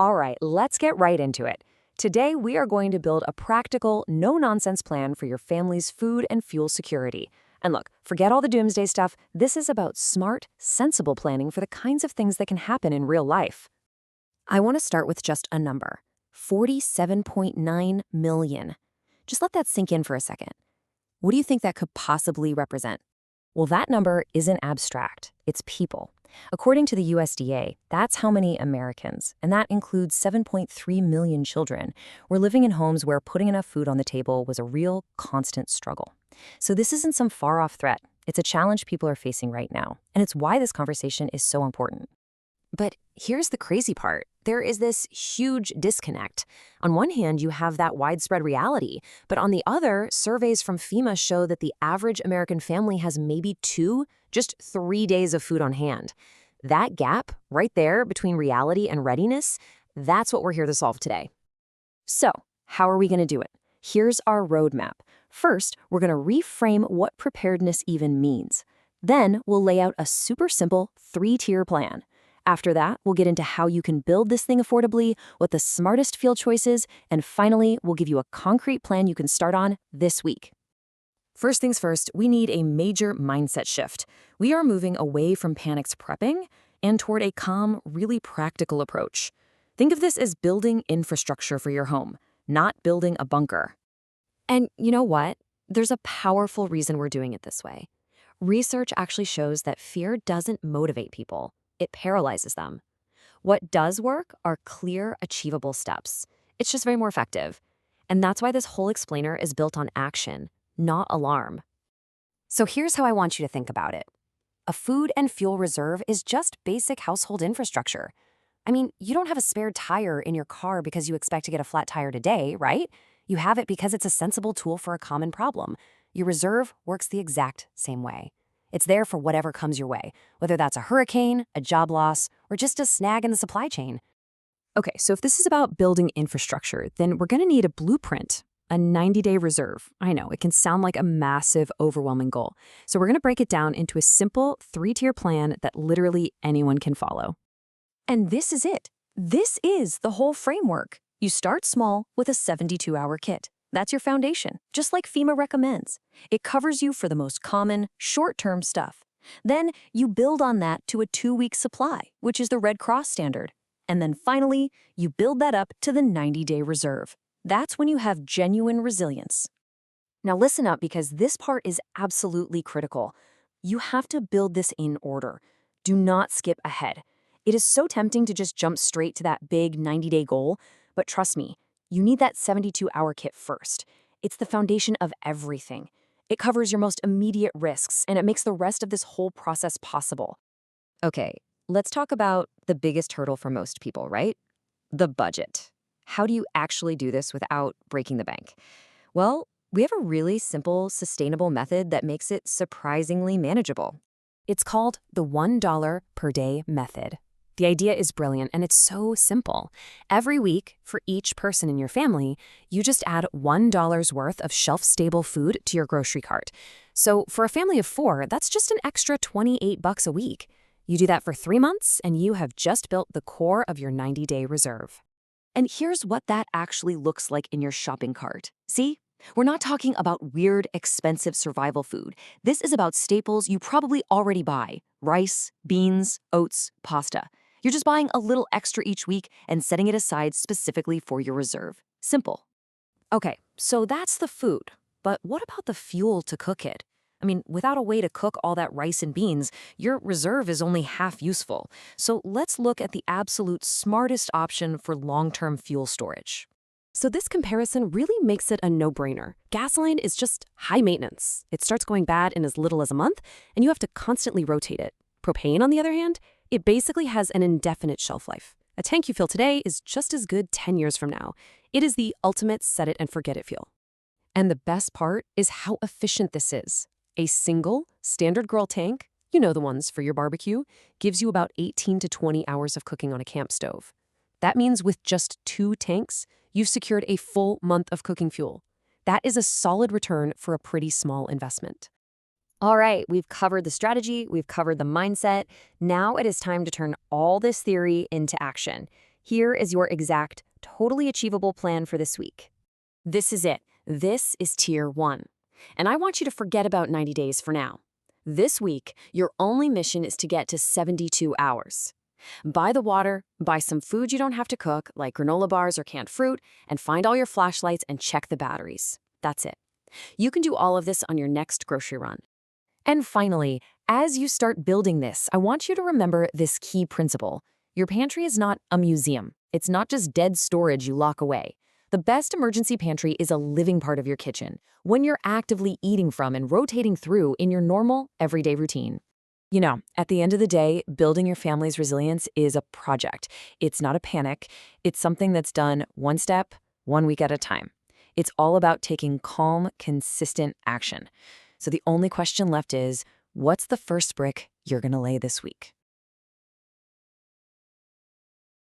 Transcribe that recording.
All right, let's get right into it. Today, we are going to build a practical, no-nonsense plan for your family's food and fuel security. And look, forget all the doomsday stuff. This is about smart, sensible planning for the kinds of things that can happen in real life. I want to start with just a number, 47.9 million. Just let that sink in for a second. What do you think that could possibly represent? Well, that number isn't abstract. It's people. According to the USDA, that's how many Americans, and that includes 7.3 million children, were living in homes where putting enough food on the table was a real, constant struggle. So this isn't some far-off threat. It's a challenge people are facing right now, and it's why this conversation is so important. But here's the crazy part. There is this huge disconnect. On one hand, you have that widespread reality, but on the other, surveys from FEMA show that the average American family has maybe just 3 days of food on hand. That gap right there between reality and readiness, that's what we're here to solve today. So, how are we going to do it? Here's our roadmap. First, we're going to reframe what preparedness even means. Then, we'll lay out a super simple 3-tier plan. After that, we'll get into how you can build this thing affordably, what the smartest fuel choice is, and finally, we'll give you a concrete plan you can start on this week. First things first, we need a major mindset shift. We are moving away from panicked prepping and toward a calm, really practical approach. Think of this as building infrastructure for your home, not building a bunker. And you know what? There's a powerful reason we're doing it this way. Research actually shows that fear doesn't motivate people. It paralyzes them. What does work are clear, achievable steps. It's just very more effective. And that's why this whole explainer is built on action, not alarm. So here's how I want you to think about it. A food and fuel reserve is just basic household infrastructure. I mean, you don't have a spare tire in your car because you expect to get a flat tire today, right? You have it because it's a sensible tool for a common problem. Your reserve works the exact same way. It's there for whatever comes your way, whether that's a hurricane, a job loss, or just a snag in the supply chain. Okay, so if this is about building infrastructure, then we're going to need a blueprint, a 90-day reserve. I know, it can sound like a massive, overwhelming goal. So we're going to break it down into a simple 3-tier plan that literally anyone can follow. And this is it. This is the whole framework. You start small with a 72-hour kit. That's your foundation, just like FEMA recommends. It covers you for the most common, short-term stuff. Then you build on that to a 2-week supply, which is the Red Cross standard. And then finally, you build that up to the 90-day reserve. That's when you have genuine resilience. Now listen up, because this part is absolutely critical. You have to build this in order. Do not skip ahead. It is so tempting to just jump straight to that big 90-day goal, but trust me, you need that 72-hour kit first. It's the foundation of everything. It covers your most immediate risks, and it makes the rest of this whole process possible. Okay, let's talk about the biggest hurdle for most people, right? The budget. How do you actually do this without breaking the bank? Well, we have a really simple, sustainable method that makes it surprisingly manageable. It's called the $1 per day method. The idea is brilliant, and it's so simple. Every week, for each person in your family, you just add $1 worth of shelf-stable food to your grocery cart. So for a family of 4, that's just an extra $28 a week. You do that for 3 months, and you have just built the core of your 90-day reserve. And here's what that actually looks like in your shopping cart. See? We're not talking about weird, expensive survival food. This is about staples you probably already buy: rice, beans, oats, pasta. You're just buying a little extra each week and setting it aside specifically for your reserve. Simple. Okay, so that's the food. But what about the fuel to cook it? I mean, without a way to cook all that rice and beans, your reserve is only half useful. So let's look at the absolute smartest option for long-term fuel storage. So this comparison really makes it a no-brainer. Gasoline is just high maintenance. It starts going bad in as little as a month, and you have to constantly rotate it. Propane, on the other hand, it basically has an indefinite shelf life. A tank you fill today is just as good 10 years from now. It is the ultimate set-it-and-forget-it fuel. And the best part is how efficient this is. A single, standard grill tank, you know the ones for your barbecue, gives you about 18 to 20 hours of cooking on a camp stove. That means with just 2 tanks, you've secured a full month of cooking fuel. That is a solid return for a pretty small investment. All right, we've covered the strategy, we've covered the mindset. Now it is time to turn all this theory into action. Here is your exact, totally achievable plan for this week. This is it. This is Tier 1. And I want you to forget about 90 days for now. This week, your only mission is to get to 72 hours. Buy the water, buy some food you don't have to cook, like granola bars or canned fruit, and find all your flashlights and check the batteries. That's it. You can do all of this on your next grocery run. And finally, as you start building this, I want you to remember this key principle. Your pantry is not a museum. It's not just dead storage you lock away. The best emergency pantry is a living part of your kitchen, one you're actively eating from and rotating through in your normal, everyday routine. You know, at the end of the day, building your family's resilience is a project. It's not a panic. It's something that's done one step, 1 week at a time. It's all about taking calm, consistent action. So the only question left is, what's the first brick you're going to lay this week?